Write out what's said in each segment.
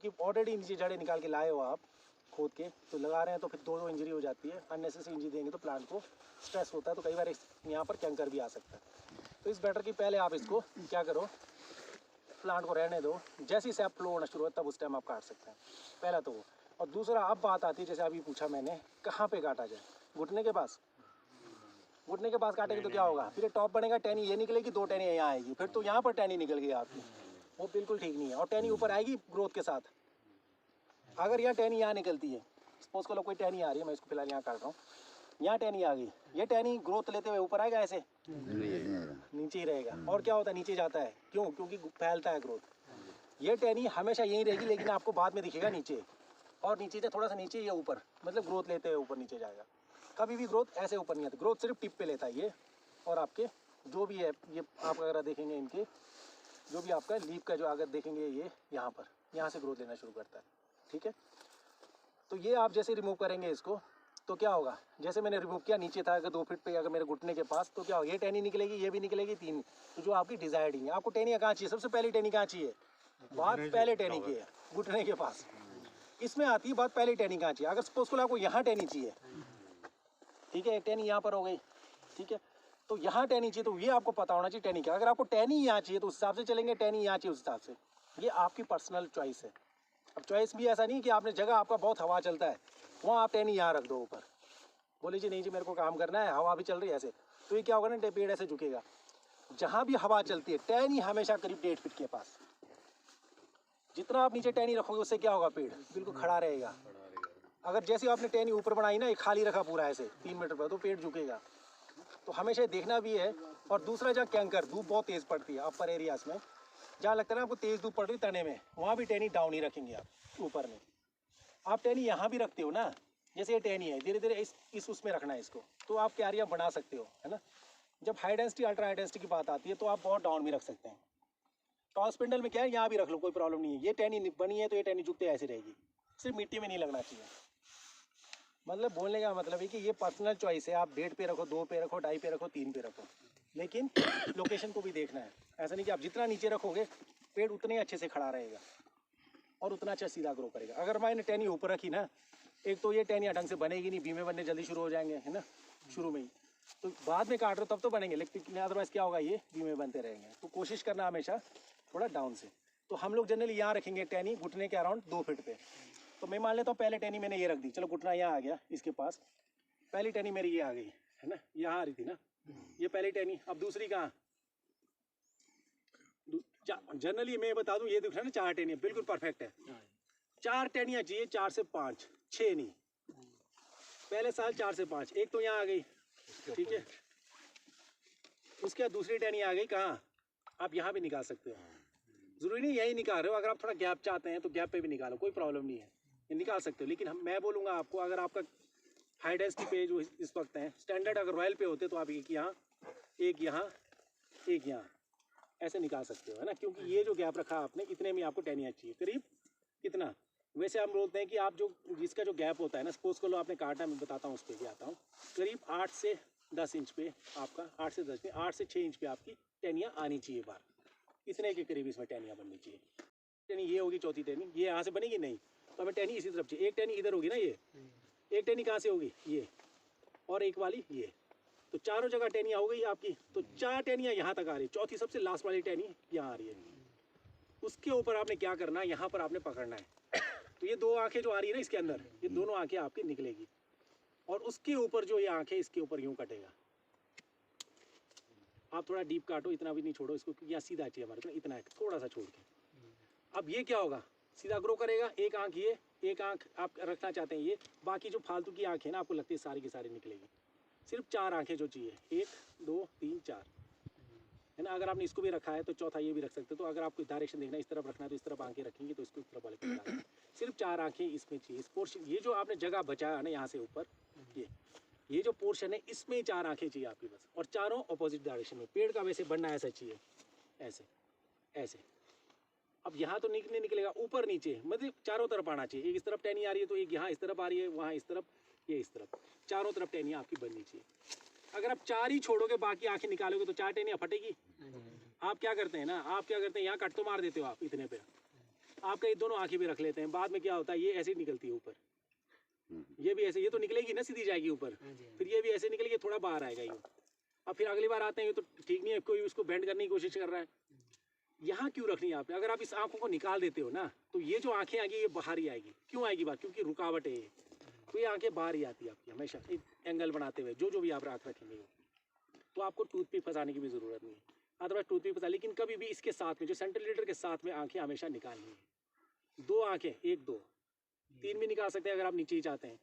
कि ऑलरेडी नीचे जड़ें निकाल के लाए हो आप खोद के, तो लगा रहे हैं तो फिर दो इंजरी हो जाती है। अननेसेसरी इंजरी देंगे तो प्लांट को स्ट्रेस होता है, तो कई बार यहाँ पर कैंकर भी आ सकता है। तो इस बेटर कि पहले आप इसको क्या करो, प्लांट को रहने दो, जैसे ही सैप फ्लो होना शुरू हो तब उस टाइम आप काट सकते हैं, पहला तो वो। और दूसरा अब बात आती है, जैसे अभी पूछा मैंने, कहाँ पे काटा जाए? घुटने के पास। घुटने के पास काटेंगे तो क्या होगा, फिर टॉप बनेगा, टहनी ये निकलेगी, दो टहनी यहाँ आएगी, फिर तो यहाँ पर टहनी निकल गई आपकी, वो बिल्कुल ठीक नहीं है। और टहनी ऊपर आएगी ग्रोथ के साथ। अगर यह टहनी यहाँ निकलती है, सपोज करो कोई टहनी आ रही है, मैं इसको फिलहाल यहाँ काट रहा हूँ, यहाँ टहनी आ गई, ये टहनी ग्रोथ लेते हुए ऊपर आएगा, ऐसे नीचे ही रहेगा। और क्या होता है, नीचे जाता है, क्यों? क्योंकि फैलता है ग्रोथ। ये टहनी हमेशा यहीं रहेगी, लेकिन आपको बाद में दिखेगा नीचे, और नीचे से थोड़ा सा नीचे या ऊपर, मतलब ग्रोथ लेते हुए ऊपर नीचे जाएगा। कभी भी ग्रोथ ऐसे ऊपर नहीं आती, ग्रोथ सिर्फ टिप पे लेता है ये। और आपके जो भी है, ये आप अगर देखेंगे इनके जो भी आपका लीफ का जो अगर देखेंगे, ये यहाँ पर, यहाँ से ग्रोथ लेना शुरू करता है, ठीक है। तो ये आप जैसे रिमूव करेंगे इसको, तो क्या होगा, जैसे मैंने रिमूव किया, नीचे था अगर 2 फीट पे, अगर मेरे घुटने के पास, तो क्या होगा, ये टहनी निकलेगी, ये भी निकलेगी, 3। तो जो आपकी डिजायर्ड है, आपको टहनियाँ कहाँ चाहिए? सबसे पहली टहनी कहाँ चाहिए? बात पहले टहनी की है, घुटने के पास। इसमें आती है बात पहले टहनी कहाँ चाहिए। अगर सपोज को आपको यहाँ टहनी चाहिए, ठीक है, एक टहनी यहाँ पर हो गई, ठीक है, तो यहाँ टहनी चाहिए, तो ये आपको पता होना चाहिए टहनी क्या। अगर आपको टहनी यहाँ चाहिए तो उस हिसाब से चलेंगे, टहनी यहाँ चाहिए उस हिसाब से। ये आपकी पर्सनल चॉइस है। अब चॉइस भी ऐसा नहीं कि आपने जगह, आपका बहुत हवा चलता है, वहाँ आप टहनी यहाँ रख दो ऊपर, बोले जी नहीं जी मेरे को काम करना है, हवा भी चल रही है ऐसे, तो ये क्या होगा ना, पेड़ ऐसे झुकेगा। जहाँ भी हवा चलती है, टहनी हमेशा करीब 1.5 फीट के पास। जितना आप नीचे टहनी रखोगे उससे क्या होगा, पेड़ बिल्कुल खड़ा रहेगा। अगर जैसे आपने टहनी ऊपर बनाई ना, ये खाली रखा पूरा ऐसे 3 मीटर पर, तो पेड़ झुकेगा। तो हमेशा देखना भी है। और दूसरा, जहाँ कैंकर, धूप बहुत तेज़ पड़ती है अपर एरियाज में, जहाँ लगता है ना आपको तेज़ धूप पड़ रही तने में, वहाँ भी टहनी डाउन ही रखेंगे आप ऊपर में। आप टहनी यहाँ भी रखते हो ना, जैसे ये टहनी है, धीरे धीरे इस उसमें रखना है इसको, तो आप क्यारियाँ बना सकते हो, है ना। जब high density ultra high density की बात आती है, तो आप बहुत डाउन भी रख सकते हैं। टॉस स्पिंडल में क्या है, यहाँ भी रख लो, कोई प्रॉब्लम नहीं है। ये टहनी बनी है तो ये टहनी झुकते ऐसे रहेगी, सिर्फ मिट्टी में नहीं लगना चाहिए। मतलब बोलने का मतलब है कि ये पर्सनल चॉइस है, आप 1.5 पे रखो, 2 पे रखो, 2.5 पे रखो, 3 पे रखो, लेकिन लोकेशन को भी देखना है। ऐसा नहीं कि आप जितना नीचे रखोगे पेड़ उतने अच्छे से खड़ा रहेगा और उतना अच्छा सीधा ग्रो करेगा। अगर मैंने टहनी ऊपर रखी ना, एक तो ये टहनियाँ ढंग से बनेगी नहीं, बीमे बनने जल्दी शुरू हो जाएंगे, है ना, शुरू में ही। तो बाद में काट रहे हो तब तो बनेंगे, लेकिन अदरवाइज क्या होगा, ये बीमे बनते रहेंगे। तो कोशिश करना हमेशा थोड़ा डाउन से। तो हम लोग जनरली यहाँ रखेंगे टहनी घुटने के अराउंड 2 फीट पे। तो मैं मान लेता हूँ पहले टहनी मैंने ये रख दी, चलो घुटना यहाँ आ गया इसके पास, पहली टहनी मेरी ये आ गई, है ना, यहाँ आ रही थी ना ये पहली टहनी। अब दूसरी कहाँ, जनरली मैं बता दूं, ये दिख रहा है ना 4 टहनियाँ, बिल्कुल परफेक्ट है। 4 टहनियाँ चाहिए, 4 से 5, 6 नहीं, पहले साल 4 से 5, एक तो यहाँ आ गई, ठीक है। उसके बाद दूसरी टहनी आ गई, कहाँ, आप यहाँ भी निकाल सकते हो, जरूरी नहीं यही निकाल रहे हो। अगर आप थोड़ा गैप चाहते हैं तो गैप पे भी निकालो, कोई प्रॉब्लम नहीं है, ये निकाल सकते हो। लेकिन मैं बोलूँगा आपको, अगर आपका हाई डेंसिटी पे जो इस वक्त है, स्टैंडर्ड अगर रॉयल पे होते तो आप एक यहाँ, एक यहाँ, एक यहाँ, ऐसे निकाल सकते हो, है ना। क्योंकि ये जो गैप रखा आपने, इतने में आपको टहनियाँ चाहिए, करीब कितना, वैसे हम बोलते हैं कि आप जो जिसका जो गैप होता है ना, सपोज को लो आपने काटा, मैं बताता हूँ उस पर भी आता हूँ, करीब 8 से 10 इंच पे आपका, 8 से 10 में 8 से 6 इंच पे आपकी टहनियाँ आनी चाहिए बाहर, इतने के करीब इसमें टहनियाँ बननी चाहिए। टहनी ये होगी चौथी टहनी, ये यहाँ से बनेगी नहीं, तो हमें टहनी इसी तरफ चाहिए। एक टहनी इधर होगी ना, ये एक टहनी कहाँ से होगी, ये, और एक वाली ये, तो चारों जगह टहनियाँ हो गई आपकी। तो 4 टहनियाँ यहाँ तक आ रही, चौथी सबसे लास्ट वाली टहनी यहाँ आ रही है। उसके ऊपर आपने क्या करना है, यहाँ पर आपने पकड़ना है। तो ये 2 आंखें जो आ रही है ना इसके अंदर, ये दोनों आंखें आपकी निकलेगी, और उसके ऊपर जो ये आंखें, इसके ऊपर यूं कटेगा। आप थोड़ा डीप काटो, इतना भी नहीं छोड़ो इसको, क्योंकि यहाँ सीधा चाहिए हमारे को, इतना है, थोड़ा सा छोड़ के। अब ये क्या होगा, सीधा ग्रो करेगा। एक आंख ये, एक आंख आप रखना चाहते हैं ये, बाकी जो फालतू की आंखें ना आपको लगती है सारी की सारी निकलेगी। सिर्फ 4 आंखें जो चाहिए, 1 2 3 4, है ना। अगर आपने इसको भी रखा है तो चौथा ये भी रख सकते हो। तो अगर आपको डायरेक्शन देखना है, इस तरफ रखना है तो इस तरफ आंखें रखेंगे, तो इसको इस तरफ वाले सिर्फ 4 आंखें इसमें चाहिए। इस पोर्शन, ये जो आपने जगह बचाया ना यहाँ से ऊपर, ये जो पोर्शन है, इसमें 4 आंखें चाहिए आपकी बस, और चारों अपोजिट डायरेक्शन में। पेड़ का वैसे बनना ऐसा चाहिए, ऐसे ऐसे। अब यहाँ तो नहीं निकलेगा, ऊपर नीचे, मतलब चारों तरफ आना चाहिए। एक इस तरफ टहनी आ रही है तो एक यहाँ इस तरफ आ रही है, वहाँ इस तरफ, ये इस तरफ, चारों तरफ टहनियाँ आपकी बननी चाहिए। अगर आप 4 ही छोड़ोगे, बाकी आंखें निकालोगे, तो 4 टहनियाँ फटेगी। आप क्या करते हैं ना, आप क्या करते हैं, यहाँ कट तो मार देते हो आप इतने पे, आपका ये दोनों आंखें भी रख लेते हैं, बाद में क्या होता है ये ऐसे निकलती है ऊपर, ये भी ऐसे, ये तो निकलेगी ना सीधी जाएगी ऊपर, फिर ये भी ऐसे निकलेगी, थोड़ा बाहर आएगा ये। अब फिर अगली बार आते हैं ये तो ठीक नहीं है, कोई उसको बेंड करने की कोशिश कर रहा है। यहाँ क्यों रखनी है आपने? अगर आप इस आंखों को निकाल देते हो ना तो ये जो आंखें आएगी ये बाहर ही आएगी। क्यों आएगी बाहर? क्योंकि रुकावट है ये, तो ये आंखें बाहर ही आती है आपकी हमेशा एक एंगल बनाते हुए, जो भी आप आँख रखेंगे। तो आपको टूथपिक फंसाने की भी ज़रूरत नहीं है, अदरवाइज टूथपिक फंसा, लेकिन कभी भी इसके साथ में जो सेंट्रल लीडर के साथ में आंखें हमेशा निकालनी है। 2 आंखें, 1 2 3 भी निकाल सकते हैं अगर आप नीचे ही चाहते हैं।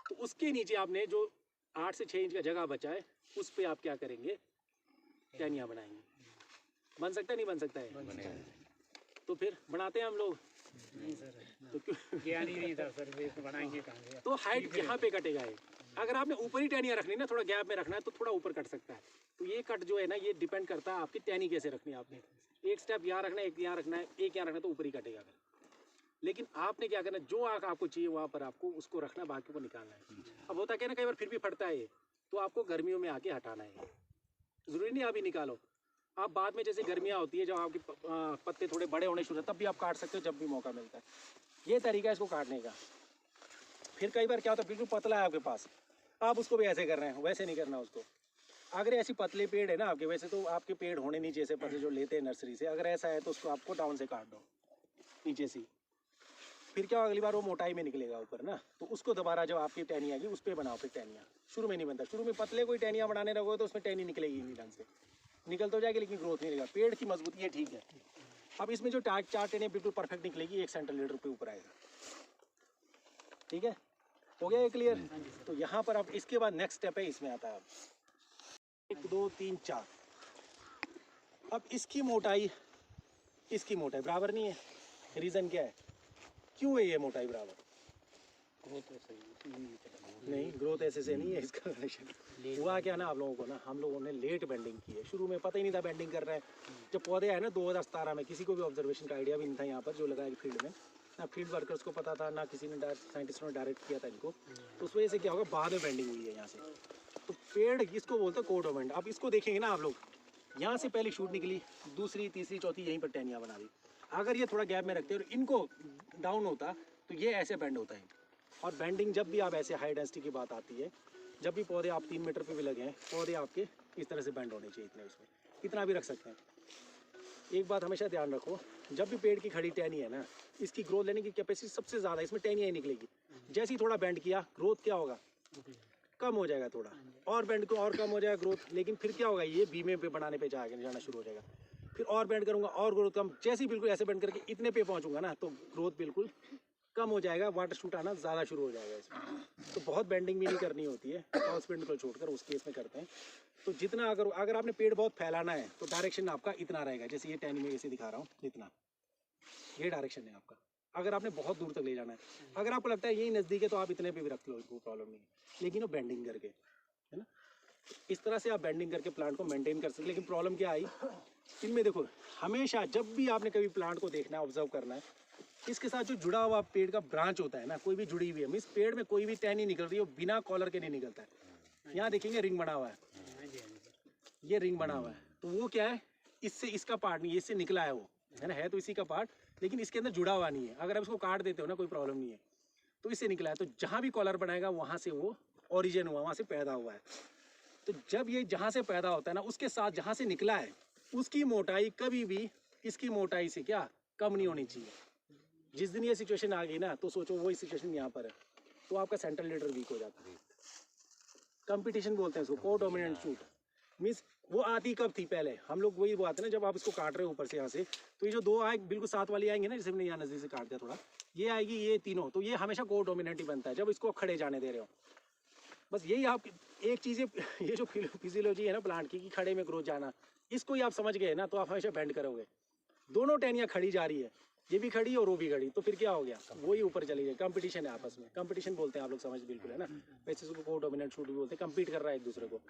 तो उसके नीचे आपने जो 8 से 6 इंच का जगह बचा है उस पर आप क्या करेंगे? टहनियाँ बनाएंगे। बन सकता है नहीं बन सकता है? तो फिर बनाते हैं हम लोग। नहीं सर, तो क्यों ज्ञान ही नहीं था सर, वे तो बनाएंगे कहाँ से? तो हाइट यहाँ पे कटेगा ये। अगर आपने ऊपर ही टहनियाँ रखनी ना, थोड़ा गैप में रखना है तो थोड़ा ऊपर कट सकता है। तो ये कट जो है ना ये डिपेंड करता है आपकी टहनी कैसे रखनी है आपने। एक स्टेप यहाँ रखना है, एक यहाँ रखना है, एक यहाँ रखना है, तो ऊपर ही कटेगा। लेकिन आपने क्या करना है, जो आँख आपको चाहिए वहाँ पर आपको उसको रखना, बाकी को निकालना है। अब होता क्या ना, कई बार फिर भी फटता है ये, तो आपको गर्मियों में आके हटाना है। ज़रूरी नहीं आप ही निकालो, आप बाद में जैसे गर्मियाँ होती है जब आपके पत्ते थोड़े बड़े होने शुरू होते हैं तब भी आप काट सकते हो, जब भी मौका मिलता है। ये तरीका है इसको काटने का। फिर कई बार क्या होता है बिल्कुल पतला है आपके पास, आप उसको भी ऐसे कर रहे हैं, वैसे नहीं करना उसको। अगर ऐसी पतले पेड़ है ना आपके, वैसे तो आपके पेड़ होने नहीं जैसे पतले जो लेते हैं नर्सरी से, अगर ऐसा है तो उसको आपको डाउन से काट दो नीचे से। फिर क्या अगली बार वो मोटाई में निकलेगा ऊपर ना, तो उसको दोबारा जब आपकी टहनी आएगी उस पर बनाओ फिर टहनियाँ। शुरू में नहीं बनता, शुरू में पतले कोई टहनियाँ बनाने लगोगे तो उसमें टहनी निकलेगी नहीं ढंग से, निकल तो जाएगी लेकिन ग्रोथ नहीं लगेगा। पेड़ की मजबूती है ठीक है। अब इसमें जो 4 टहनियाँ बिल्कुल परफेक्ट निकलेगी, 1 सेंटीमीटर पे ऊपर आएगा। ठीक है, हो गया ये क्लियर? तो यहाँ पर अब इसके बाद नेक्स्ट स्टेप है, इसमें आता है अब 1 2 3 4। अब इसकी मोटाई बराबर नहीं है। रीज़न क्या है, क्यों है ये मोटाई बराबर? नहीं, ग्रोथ ऐसे से नहीं है इसका कनेक्शन। हुआ क्या ना, आप लोगों को ना, हम लोगों ने लेट बेंडिंग की है। शुरू में पता ही नहीं था बेंडिंग कर रहे हैं। जब पौधे आए ना 2017 में, किसी को भी ऑब्जर्वेशन का आइडिया भी नहीं था यहाँ पर जो लगाया फील्ड में, ना फील्ड वर्कर्स को पता था, ना किसी ने साइंटिस्टों ने डायरेक्ट किया था इनको। तो उस वजह से क्या होगा, बाद में बेंडिंग हुई है यहाँ से। तो पेड़ इसको बोलते हैं कोडोमेंट। अब इसको देखेंगे ना आप लोग, यहाँ से पहली शूट निकली, दूसरी तीसरी चौथी यहीं पर टहनियाँ बना दी। अगर ये थोड़ा गैप में रखते और इनको डाउन होता तो ये ऐसे बेंड होता है। और बेंडिंग जब भी आप ऐसे हाई डेंसिटी की बात आती है, जब भी पौधे आप 3 मीटर पे भी लगे हैं, पौधे आपके इस तरह से बेंड होने चाहिए। इतने इसमें इतना भी रख सकते हैं। एक बात हमेशा ध्यान रखो, जब भी पेड़ की खड़ी टहनी है ना, इसकी ग्रोथ लेने की कैपेसिटी सबसे ज़्यादा इसमें टहनियाँ ही निकलेगी। जैसे ही थोड़ा बेंड किया, ग्रोथ क्या होगा, कम हो जाएगा थोड़ा, और बेंड को और कम हो जाएगा ग्रोथ। लेकिन फिर क्या होगा, ये बीमे पे बनाने पे जाना शुरू हो जाएगा। फिर और बेंड करूँगा और ग्रोथ कम। जैसे ही बिल्कुल ऐसे बेंड करके इतने पे पहुँचूंगा ना, तो ग्रोथ बिल्कुल कम हो जाएगा, वाटर शूट आना ज़्यादा शुरू हो जाएगा इसमें। तो बहुत बेंडिंग भी नहीं करनी होती है, फॉल्स बेंड को छोड़कर उस केस में करते हैं। तो जितना अगर आपने पेड़ बहुत फैलाना है तो डायरेक्शन आपका इतना रहेगा, जैसे ये टहनी में जैसे दिखा रहा हूँ इतना, ये डायरेक्शन है आपका। अगर आपने बहुत दूर तक ले जाना है, अगर आपको लगता है यही नज़दीक है तो आप इतने पे भी रख लो, कोई प्रॉब्लम नहीं है। लेकिन वो बेंडिंग करके, है ना, इस तरह से आप बेंडिंग करके प्लांट को मेंटेन कर सकते। लेकिन प्रॉब्लम क्या आई इनमें, देखो हमेशा जब भी आपने कभी प्लांट को देखना है, ऑब्जर्व करना है, इसके साथ जो जुड़ा हुआ पेड़ का ब्रांच होता है ना, कोई भी जुड़ी हुई है, मीन्स पेड़ में कोई भी टहनी निकल रही है वो बिना कॉलर के नहीं निकलता है। यहाँ देखेंगे रिंग बना हुआ है, ये रिंग बना हुआ है, तो वो क्या है, इससे इसका पार्ट नहीं है, इससे निकला है वो, है ना, है तो इसी का पार्ट, लेकिन इसके अंदर जुड़ा हुआ नहीं है। अगर आप इसको काट देते हो ना, कोई प्रॉब्लम नहीं है, तो इससे निकला है। तो जहाँ भी कॉलर बनाएगा वहाँ से वो ओरिजिन हुआ, वहाँ से पैदा हुआ है। तो जब ये जहाँ से पैदा होता है ना, उसके साथ जहाँ से निकला है उसकी मोटाई कभी भी इसकी मोटाई से क्या कम नहीं होनी चाहिए। जिस दिन ये सिचुएशन आ गई ना, तो सोचो वही सिचुएशन यहाँ पर है, तो आपका सेंट्रल लीडर वीक हो जाता है। कंपटीशन बोलते हैं इसको, को डोमिनेंट शूट। मीन्स वो आती कब थी पहले, हम लोग वही वो आते हैं ना, जब आप इसको काट रहे हो ऊपर से यहाँ से, तो ये जो 2 आए बिल्कुल साथ वाली आएंगे ना, जैसे मैंने यहाँ नजदीक से काट दिया थोड़ा, ये आएगी, ये तीनों, तो ये हमेशा को डोमिनेंट ही बनता है जब इसको खड़े जाने दे रहे हो। बस यही आप एक चीज़, ये जो फिजियोलॉजी है ना प्लांट की, कि खड़े में ग्रोथ जाना, इसको ही आप समझ गए ना, तो आप हमेशा बेंड करोगे। दोनों टहनियाँ खड़ी जा रही है, ये भी खड़ी और वो भी खड़ी, तो फिर क्या हो गया, वही ऊपर चली गई। कंपटीशन है आपस में, कंपटीशन बोलते हैं आप लोग, समझ बिल्कुल है ना। वैसे इसको को डोमिनेंट शूट भी बोलते हैं, कंपीट कर रहा है एक दूसरे को,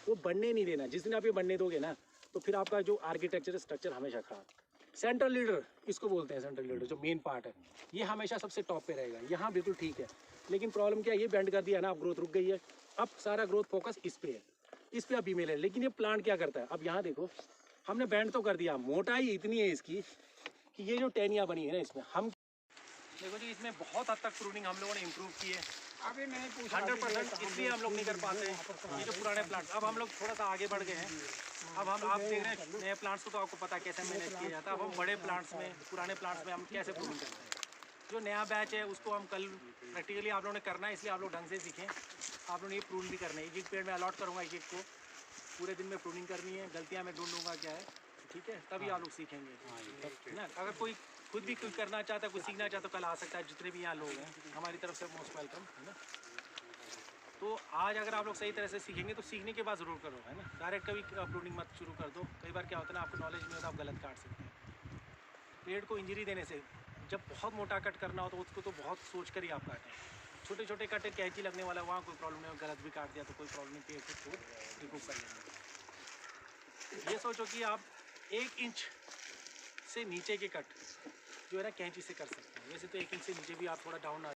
वो बनने नहीं देना। जिस दिन आप ये बनने दोगे ना, तो फिर आपका जो आर्किटेक्चर स्ट्रक्चर हमेशा खराब। सेंट्रल लीडर इसको बोलते हैं, सेंट्रल लीडर जो मेन पार्ट है, ये हमेशा सबसे टॉप पे रहेगा। यहाँ बिल्कुल ठीक है, लेकिन प्रॉब्लम क्या है, ये बेंड कर दिया ना, अब ग्रोथ रुक गई है। अब सारा ग्रोथ फोकस इस पे है, इस पे अब ईमेल है। लेकिन ये प्लांट क्या करता है, अब यहाँ देखो, हमने बेंड तो कर दिया, मोटाई इतनी है इसकी कि ये जो टहनियाँ बनी है ना इसमें हम देखो जी इसमें बहुत हद तक प्रूनिंग हम लोगों ने इम्प्रूव की है। अभी मैंने पूछा 100% इसलिए हम लोग नहीं कर पाते हैं ये जो पुराने प्लांट्स। अब हम लोग थोड़ा सा आगे बढ़ गए हैं। अब हम आप देख रहे हैं नए प्लांट्स को तो आपको पता है कैसे मैनेज किया जाता है। अब हम बड़े प्लांट्स में पुराने प्लांट्स में हम कैसे प्रूनिंग करते हैं। जो नया बैच है उसको हम कल प्रैक्टिकली आप लोगों ने करना है, इसलिए आप लोग ढंग से सीखें। आप लोगों ने ये प्रून भी करना है। एक एक पेड़ में अलॉट करूँगा एक एक को, पूरे दिन में प्रूनिंग करनी है। गलतियाँ मैं ढूंढूंगा क्या है, ठीक है, तभी आप लोग सीखेंगे है ना। अगर कोई खुद भी कुछ करना चाहता है, कुछ सीखना चाहता है तो कल आ सकता है। जितने भी यहाँ लोग हैं हमारी तरफ से मोस्ट वेलकम है ना। तो आज अगर आप लोग सही तरह से सीखेंगे तो सीखने के बाद ज़रूर करो है ना। डायरेक्ट कभी प्रूनिंग मत शुरू कर दो। कई बार क्या होता है ना, आपको नॉलेज नहीं होता, आप गलत काट सकते हैं। पेड़ को इंजरी देने से जब बहुत मोटा कट करना हो तो उसको तो बहुत सोच कर ही आप काटें। छोटे छोटे कटे कैंची लगने वाला वहाँ कोई प्रॉब्लम नहीं हो, गलत भी काट दिया तो कोई प्रॉब्लम नहीं, पेड़ को रिमूव कर लेंगे। ये सोचो कि आप 1 इंच से नीचे के कट जो है ना कैंची से कर सकते हैं। वैसे तो 1 इंच से नीचे भी आप थोड़ा डाउन